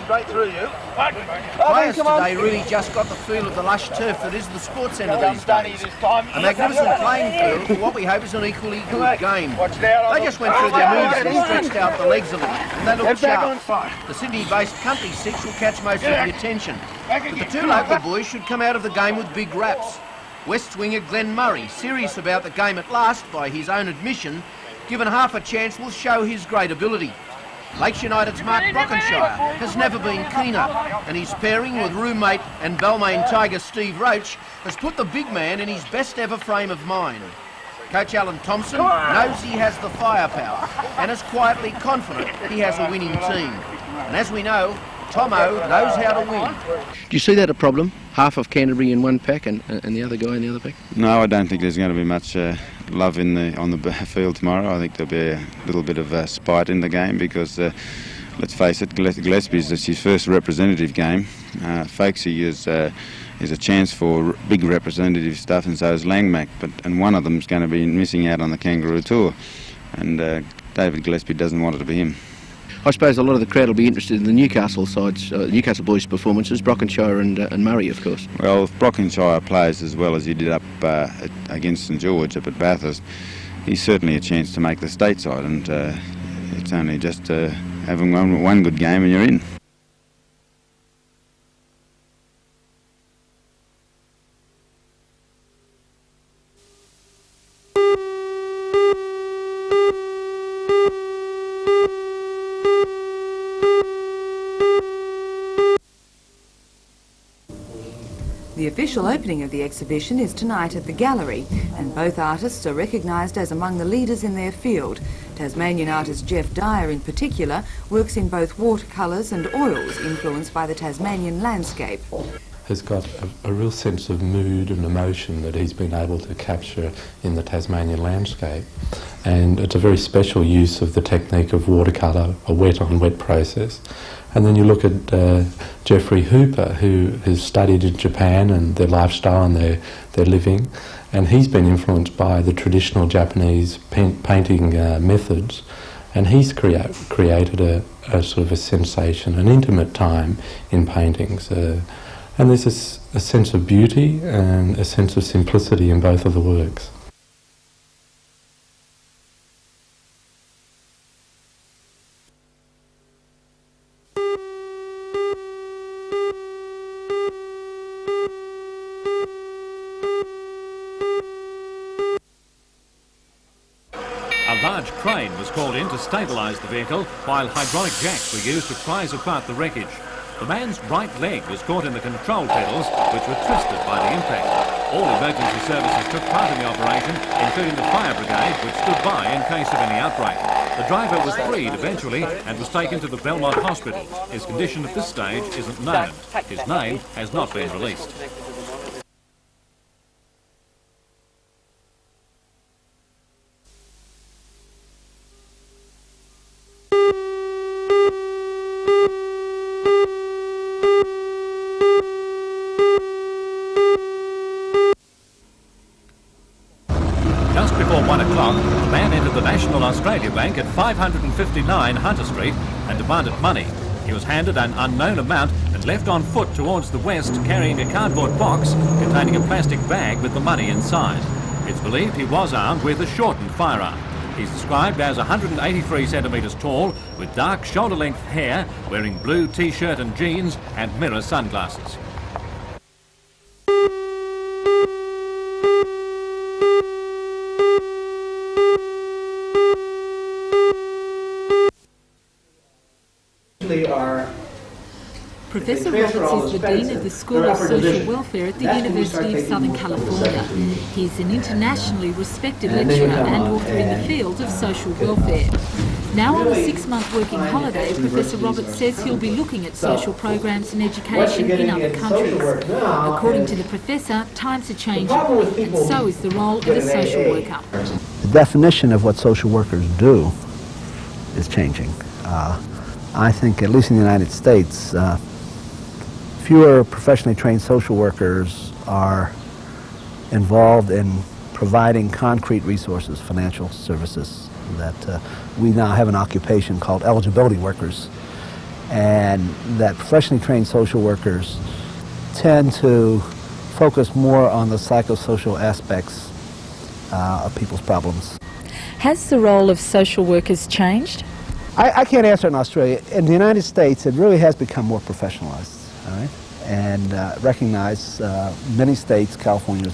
straight through you. Players today really just got the feel of the lush turf that is the sports centre these days. A magnificent playing field for what we hope is an equally good game. They just went through their moves and stretched out the legs a little, and they look sharp. The Sydney-based country six will catch most of the attention, but the two local boys should come out of the game with big raps. West winger Glenn Murray, serious about the game at last by his own admission, given half a chance will show his great ability. Lakes United's Mark Brockenshire has never been keener, and his pairing with roommate and Balmain Tiger Steve Roach has put the big man in his best ever frame of mind. Coach Alan Thompson knows he has the firepower and is quietly confident he has a winning team. And as we know, Tomo knows how to win. Do you see that a problem? Half of Canterbury in one pack and the other guy in the other pack? No, I don't think there's going to be much love on the field tomorrow. I think there'll be a little bit of spite in the game because, let's face it, Gillespie's his first representative game. Folksy is a chance for big representative stuff, and so is Langmack. And one of them's going to be missing out on the Kangaroo Tour, and David Gillespie doesn't want it to be him. I suppose a lot of the crowd will be interested in the Newcastle sides, Newcastle boys' performances, Brockenshire and Murray, of course. Well, if Brockenshire plays as well as he did up against St George up at Bathurst, he's certainly a chance to make the stateside, and it's only just having one good game and you're in. The official opening of the exhibition is tonight at the gallery, and both artists are recognised as among the leaders in their field. Tasmanian artist Jeff Dyer in particular works in both watercolours and oils influenced by the Tasmanian landscape. Has got a real sense of mood and emotion that he's been able to capture in the Tasmanian landscape, and it's a very special use of the technique of watercolour, a wet-on-wet process. And then you look at Jeffrey Hooper, who has studied in Japan and their lifestyle and their living, and he's been influenced by the traditional Japanese painting methods, and he's created a sort of a sensation, an intimate time in paintings. And there's a sense of beauty and a sense of simplicity in both of the works. A large crane was called in to stabilise the vehicle while hydraulic jacks were used to prise apart the wreckage. The man's right leg was caught in the control pedals, which were twisted by the impact. All emergency services took part in the operation, including the fire brigade, which stood by in case of any outbreak. The driver was freed eventually and was taken to the Belmont hospital. His condition at this stage isn't known. His name has not been released. Just before 1 o'clock, a man entered the National Australia Bank at 559 Hunter Street and demanded money. He was handed an unknown amount and left on foot towards the west, carrying a cardboard box containing a plastic bag with the money inside. It's believed he was armed with a shortened firearm. He's described as 183 centimetres tall, with dark shoulder-length hair, wearing blue T-shirt and jeans and mirror sunglasses. Professor Roberts is the Dean of the School of Social Welfare at the University of Southern California. He is an internationally respected lecturer and author in the field of social welfare. Now on a 6-month working holiday, Professor Roberts says he'll be looking at social programs and education in other countries. According to the professor, times are changing, and so is the role of a social worker. The definition of what social workers do is changing. I think, at least in the United States, fewer professionally trained social workers are involved in providing concrete resources, financial services. That we now have an occupation called eligibility workers, and that professionally trained social workers tend to focus more on the psychosocial aspects of people's problems. Has the role of social workers changed? I can't answer in Australia. In the United States, it really has become more professionalized, all right? And recognize many states, California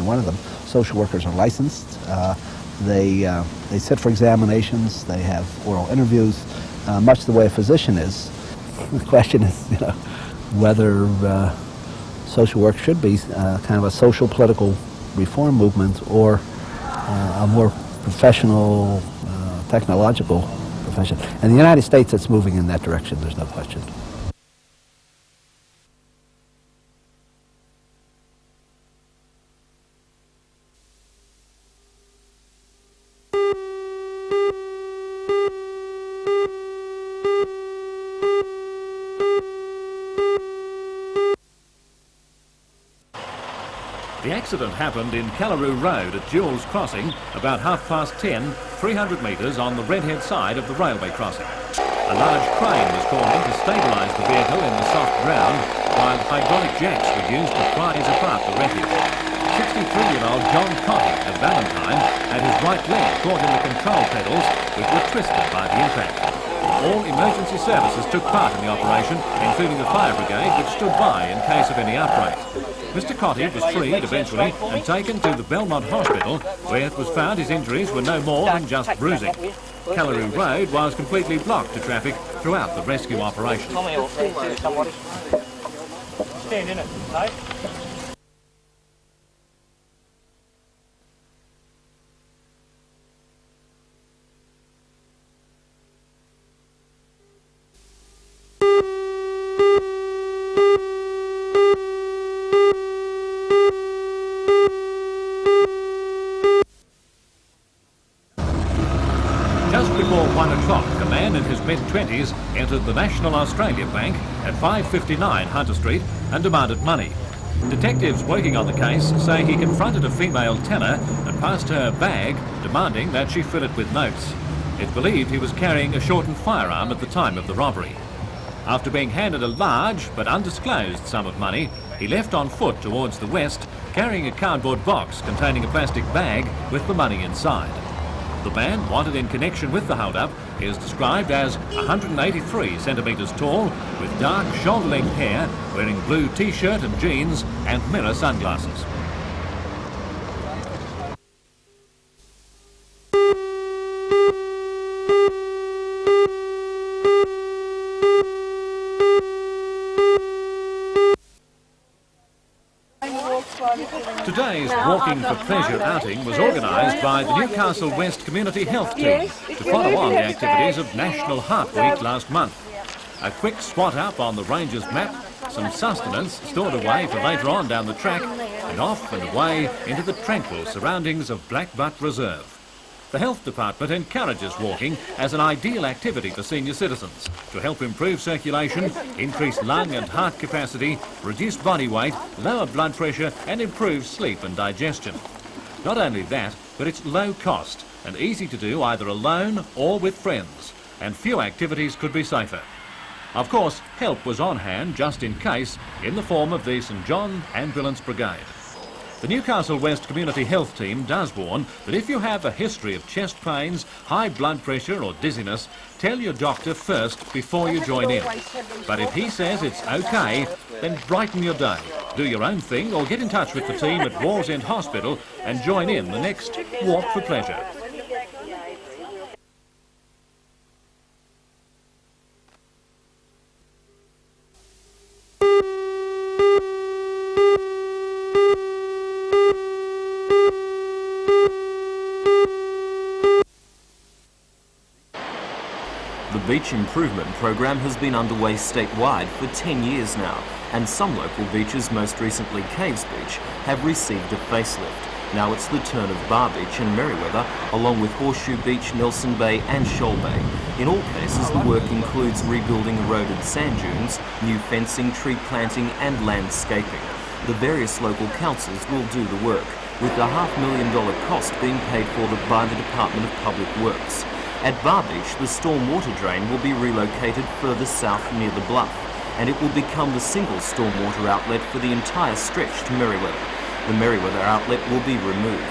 one of them, social workers are licensed. They sit for examinations, they have oral interviews, much the way a physician is. The question is, you know, whether social work should be kind of a social political reform movement or a more professional, technological profession. In the United States, it's moving in that direction, there's no question. The accident happened in Callaroo Road at Jules Crossing about 10:30, 300 metres on the Redhead side of the railway crossing. A large crane was called in to stabilise the vehicle in the soft ground, while hydraulic jacks were used to prise apart the wreckage. 63-year-old John Cotty of Valentine had his right leg caught in the control pedals, which were twisted by the impact. All emergency services took part in the operation, including the fire brigade, which stood by in case of any outbreak. Mr. Cotty was freed eventually and taken to the Belmont hospital, where it was found his injuries were no more than just bruising. Callaroo Road was completely blocked to traffic throughout the rescue operation. Stand in it, mate. Just before 1 o'clock, a man in his mid-20s entered the National Australia Bank at 559 Hunter Street and demanded money. Detectives working on the case say he confronted a female teller and passed her a bag, demanding that she fill it with notes. It's believed he was carrying a shortened firearm at the time of the robbery. After being handed a large but undisclosed sum of money, he left on foot towards the west, carrying a cardboard box containing a plastic bag with the money inside. The man wanted in connection with the hold-up is described as 183 centimetres tall, with dark shoulder-length hair, wearing blue t-shirt and jeans and mirror sunglasses. Today's Walking for Pleasure outing was organised by the Newcastle West Community Health Team to follow on the activities of National Heart Week last month. A quick swat up on the Rangers map, some sustenance stored away for later on down the track, and off and away into the tranquil surroundings of Blackbutt Reserve. The Health Department encourages walking as an ideal activity for senior citizens to help improve circulation, increase lung and heart capacity, reduce body weight, lower blood pressure and improve sleep and digestion. Not only that, but it's low cost and easy to do either alone or with friends, and few activities could be safer. Of course, help was on hand just in case in the form of the St John Ambulance Brigade. The Newcastle West Community Health Team does warn that if you have a history of chest pains, high blood pressure or dizziness, tell your doctor first before you join in. But if he says it's okay, then brighten your day. Do your own thing or get in touch with the team at Wallsend Hospital and join in the next Walk for Pleasure. The beach improvement program has been underway statewide for 10 years now, and some local beaches, most recently Caves Beach, have received a facelift. Now it's the turn of Bar Beach and Merriweather, along with Horseshoe Beach, Nelson Bay and Shoal Bay. In all cases, the work includes rebuilding eroded sand dunes, new fencing, tree planting and landscaping. The various local councils will do the work, with the $500,000 cost being paid for by the Department of Public Works. At Bar Beach, the stormwater drain will be relocated further south near the bluff, and it will become the single stormwater outlet for the entire stretch to Merewether. The Merewether outlet will be removed.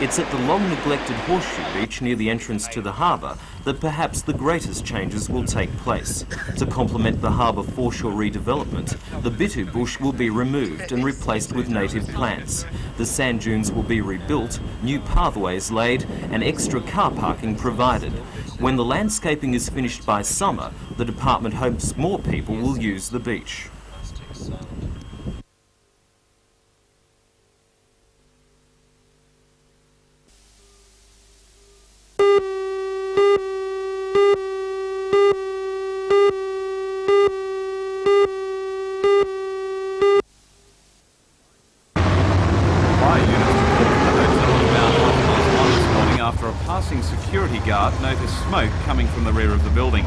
It's at the long-neglected Horseshoe Beach near the entrance to the harbour that perhaps the greatest changes will take place. To complement the harbour foreshore redevelopment, the Bitu bush will be removed and replaced with native plants. The sand dunes will be rebuilt, new pathways laid and extra car parking provided. When the landscaping is finished by summer, the department hopes more people will use the beach. Security guard noticed smoke coming from the rear of the building.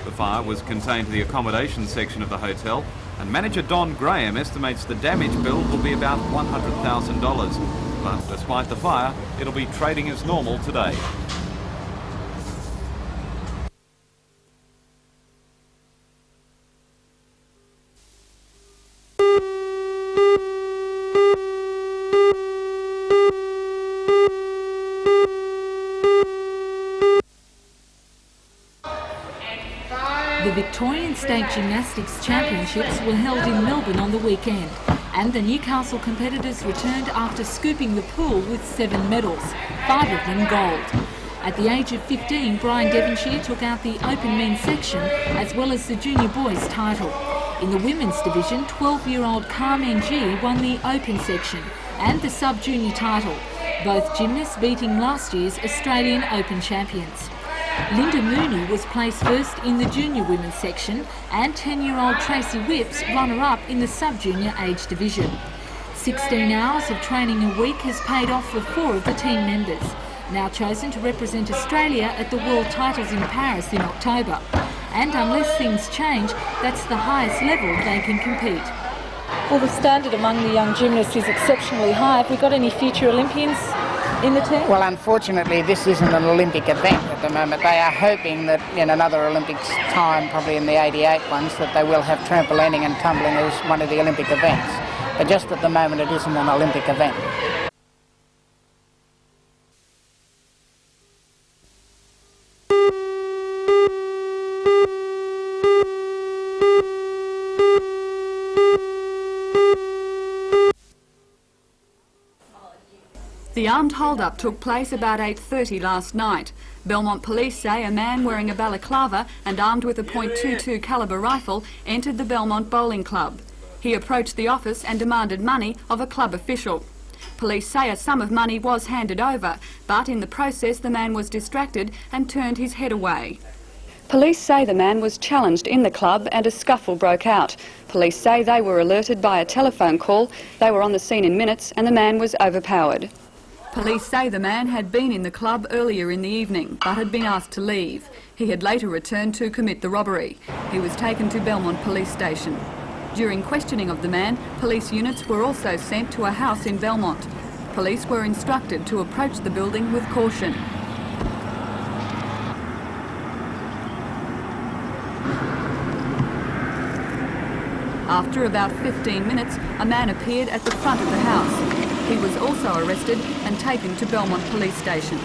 The fire was contained to the accommodation section of the hotel, and manager Don Graham estimates the damage bill will be about $100,000. But despite the fire, it'll be trading as normal today. The Victorian State Gymnastics Championships were held in Melbourne on the weekend, and the Newcastle competitors returned after scooping the pool with 7 medals, 5 of them gold. At the age of 15, Brian Devonshire took out the open men's section as well as the junior boys title. In the women's division, 12-year-old Carmen G won the open section and the sub-junior title, both gymnasts beating last year's Australian Open champions. Linda Mooney was placed first in the junior women's section, and 10-year-old Tracy Whipps runner-up in the sub-junior age division. 16 hours of training a week has paid off for 4 of the team members, now chosen to represent Australia at the World Titles in Paris in October. And unless things change, that's the highest level they can compete. Well, the standard among the young gymnasts is exceptionally high. Have we got any future Olympians in the team? Well, unfortunately, this isn't an Olympic event at the moment. They are hoping that in another Olympics time, probably in the 88 ones, that they will have trampolining and tumbling as one of the Olympic events. But just at the moment, it isn't an Olympic event. The armed hold-up took place about 8:30 last night. Belmont police say a man wearing a balaclava and armed with a .22 calibre rifle entered the Belmont Bowling Club. He approached the office and demanded money of a club official. Police say a sum of money was handed over, but in the process the man was distracted and turned his head away. Police say the man was challenged in the club and a scuffle broke out. Police say they were alerted by a telephone call. They were on the scene in minutes and the man was overpowered. Police say the man had been in the club earlier in the evening, but had been asked to leave. He had later returned to commit the robbery. He was taken to Belmont Police Station. During questioning of the man, police units were also sent to a house in Belmont. Police were instructed to approach the building with caution. After about 15 minutes, a man appeared at the front of the house. He was also arrested and taken to Belmont Police Station.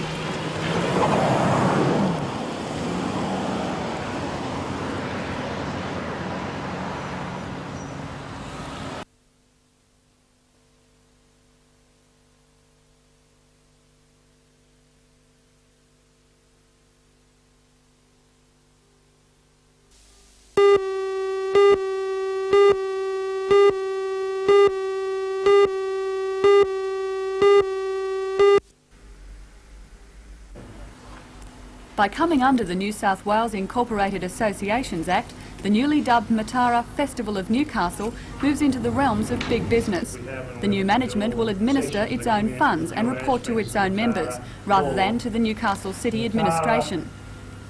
By coming under the New South Wales Incorporated Associations Act, the newly dubbed Matara Festival of Newcastle moves into the realms of big business. The new management will administer its own funds and report to its own members, rather than to the Newcastle City Administration.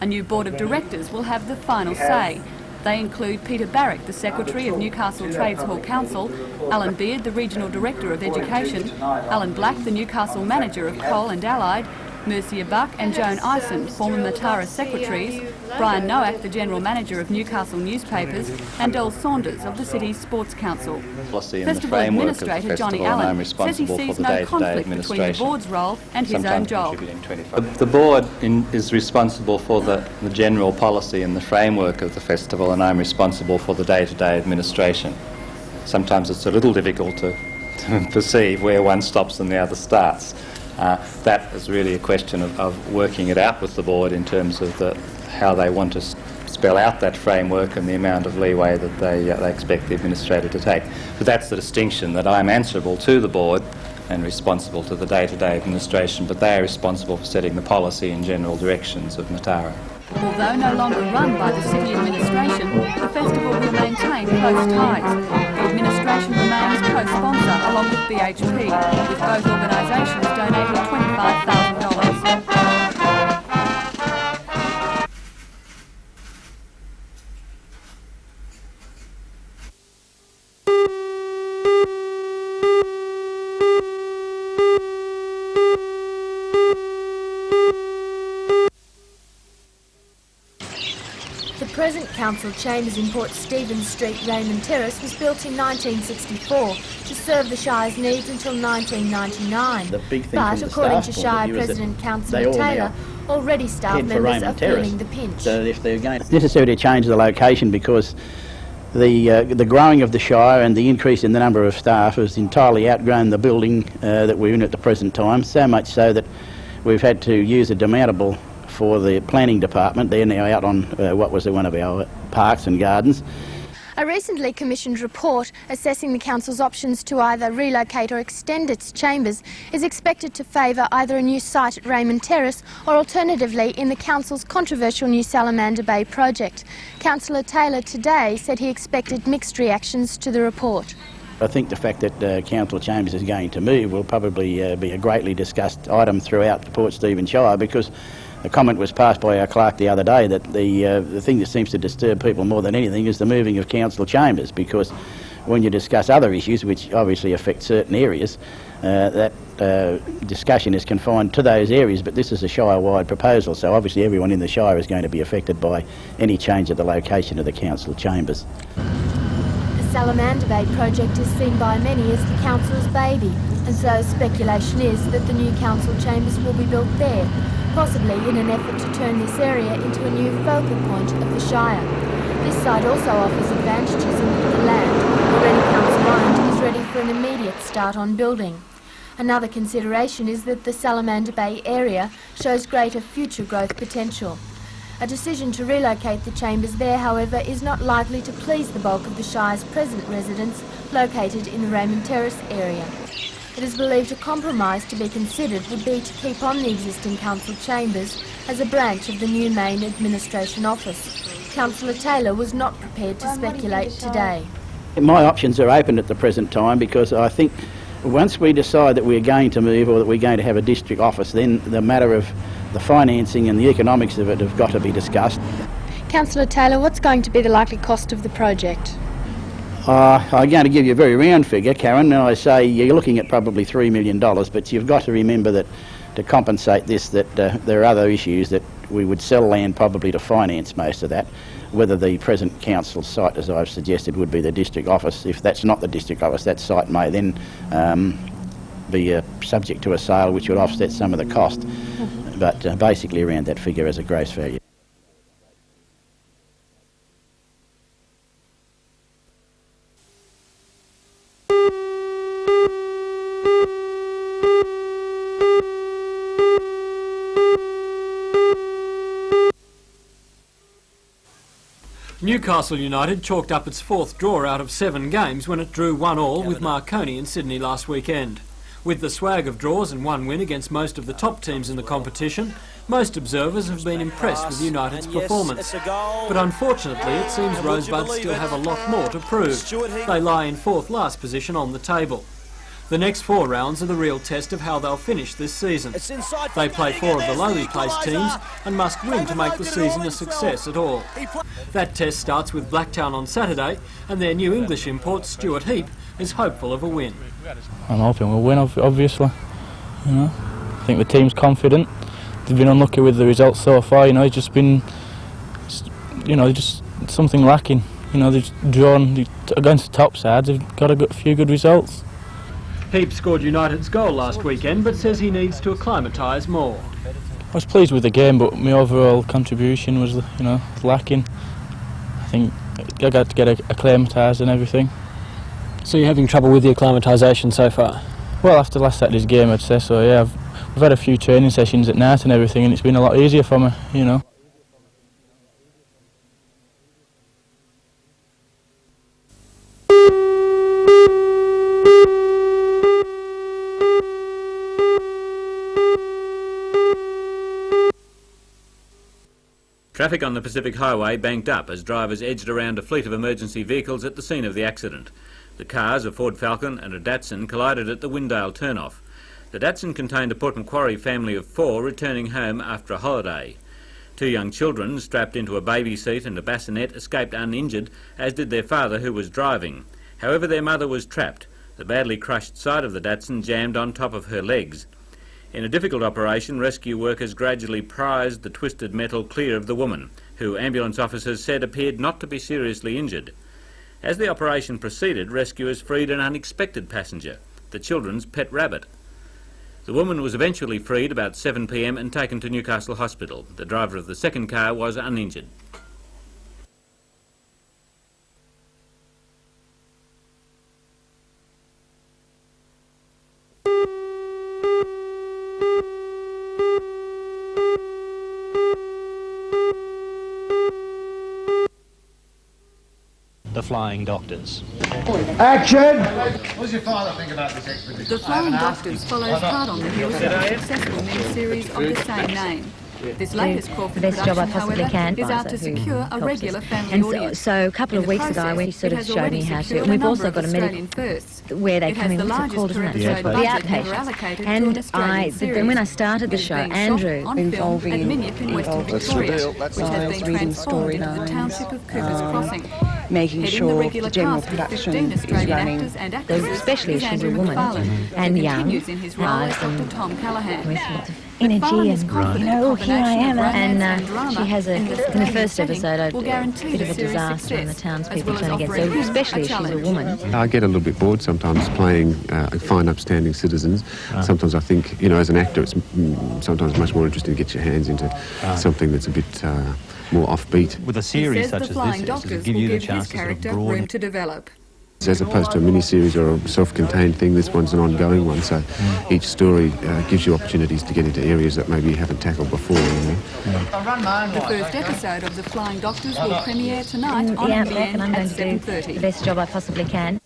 A new board of directors will have the final say. They include Peter Barrick, the Secretary of Newcastle Trades Hall Council, Alan Beard, the Regional Director of Education, Alan Black, the Newcastle Manager of Coal and Allied, Mercia Buck and Joan Ison, former Matara secretaries, Brian Nowak, the General Manager of Newcastle Newspapers, and Del Saunders of the city's Sports Council. Festival Administrator Johnny Allen says he sees no conflict between the board's role and his own job. The board is responsible for the general policy and the framework of the festival, and I'm responsible for the day-to-day administration. Sometimes it's a little difficult to perceive where one stops and the other starts. That is really a question of working it out with the board in terms of how they want to spell out that framework and the amount of leeway that they expect the administrator to take. But that's the distinction, that I'm answerable to the board and responsible to the day-to-day administration, but they are responsible for setting the policy and general directions of Matara. Although no longer run by the city administration, the festival will maintain close ties. The administration remains co-sponsor along with BHP, with both organisations donating $25,000. The present council chambers in Port Stephens Street, Raymond Terrace, was built in 1964 to serve the Shire's needs until 1999. But according to Shire President Councillor Taylor, already staff members are feeling the pinch. So if they're going, it's necessary to change the location because the growing of the Shire and the increase in the number of staff has entirely outgrown the building that we're in at the present time, so much so that we've had to use a demountable for the planning department. They're now out on what was one of our parks and gardens. A recently commissioned report assessing the council's options to either relocate or extend its chambers is expected to favour either a new site at Raymond Terrace or alternatively in the council's controversial new Salamander Bay project. Councillor Taylor today said he expected mixed reactions to the report. I think the fact that council chambers is going to move will probably be a greatly discussed item throughout the Port Stephens Shire, because a comment was passed by our clerk the other day that the thing that seems to disturb people more than anything is the moving of council chambers, because when you discuss other issues which obviously affect certain areas, that discussion is confined to those areas, but this is a Shire-wide proposal, so obviously everyone in the Shire is going to be affected by any change of the location of the council chambers. The Salamander Bay project is seen by many as the council's baby, and so speculation is that the new council chambers will be built there, possibly in an effort to turn this area into a new focal point of the Shire. This site also offers advantages in that the land, already council-owned, is ready for an immediate start on building. Another consideration is that the Salamander Bay area shows greater future growth potential. A decision to relocate the chambers there, however, is not likely to please the bulk of the Shire's present residents located in the Raymond Terrace area. It is believed a compromise to be considered would be to keep on the existing council chambers as a branch of the new main administration office. Councillor Taylor was not prepared to speculate today. My options are open at the present time, because I think once we decide that we're going to move or that we're going to have a district office, then the matter of the financing and the economics of it have got to be discussed. Councillor Taylor, what's going to be the likely cost of the project? I'm going to give you a very round figure, Karen, and I say you're looking at probably $3 million, but you've got to remember that to compensate this, that there are other issues that we would sell land probably to finance most of that, whether the present council site, as I've suggested, would be the district office. If that's not the district office, that site may then be subject to a sale, which would offset some of the cost, but basically around that figure as a gross value. Newcastle United chalked up its fourth draw out of 7 games when it drew 1-1 with Marconi in Sydney last weekend. With the swag of draws and 1 win against most of the top teams in the competition, most observers have been impressed with United's performance. But unfortunately, it seems Rosebuds still have a lot more to prove. They lie in 4th last position on the table. The next 4 rounds are the real test of how they'll finish this season. They play 4 of the lowly placed teams and must win to make the season a success at all. That test starts with Blacktown on Saturday, and their new English import, Stuart Heap, is hopeful of a win. I'm hoping we'll win, obviously. You know, I think the team's confident. they've been unlucky with the results so far. You know, it's just been, you know, just something lacking. You know, they've drawn against the top sides. They've got a few good results. Heap scored United's goal last weekend, but says he needs to acclimatise more. I was pleased with the game, but my overall contribution was, you know, lacking. I think I got to get acclimatised and everything. So you're having trouble with the acclimatisation so far? Well, after last Saturday's game, I'd say so. Yeah, we've had a few training sessions at night and everything, and it's been a lot easier for me, you know. Traffic on the Pacific Highway banked up as drivers edged around a fleet of emergency vehicles at the scene of the accident. The cars, a Ford Falcon and a Datsun, collided at the Windale turnoff. The Datsun contained a Port Macquarie family of 4 returning home after a holiday. 2 young children, strapped into a baby seat and a bassinet, escaped uninjured, as did their father, who was driving. However, their mother was trapped. The badly crushed side of the Datsun jammed on top of her legs. In a difficult operation, rescue workers gradually prised the twisted metal clear of the woman, who ambulance officers said appeared not to be seriously injured. As the operation proceeded, rescuers freed an unexpected passenger, the children's pet rabbit. The woman was eventually freed about 7 p.m. and taken to Newcastle Hospital. The driver of the second car was uninjured. The Flying Doctors. Action! What does your father think about this expedition? The Flying Doctors follows hard on the heels of a successful mini-series of the same name. This latest corporate the best job I production, possibly however, can. is out to secure a regular family and audience. So a couple of weeks ago, he sort of showed me how to. And we've also got a medical where they come in. What's it called, isn't it? Yeah, The outpatients. And when I started the show, Andrew involving Victoria, which has been transformed into the township of Cooper's Crossing. Making sure the general production is running. Especially as she's a woman and young, Dr. Tom Callaghan. energy and, you know, here I am. And she has in the first episode, a bit of a disaster and the townspeople trying to get, so especially as she's a woman. I get a little bit bored sometimes playing fine, upstanding citizens. Sometimes I think, you know, as an actor, it's sometimes much more interesting to get your hands into something that's a bit more offbeat. With a series such as this, does give you the chance to sort of broaden to develop. As opposed to a mini-series or a self-contained thing, this one's an ongoing one, so each story gives you opportunities to get into areas that maybe you haven't tackled before. You know? The first episode of The Flying Doctors will premiere tonight on NBN and I'm going at to do 7:30. the best job I possibly can.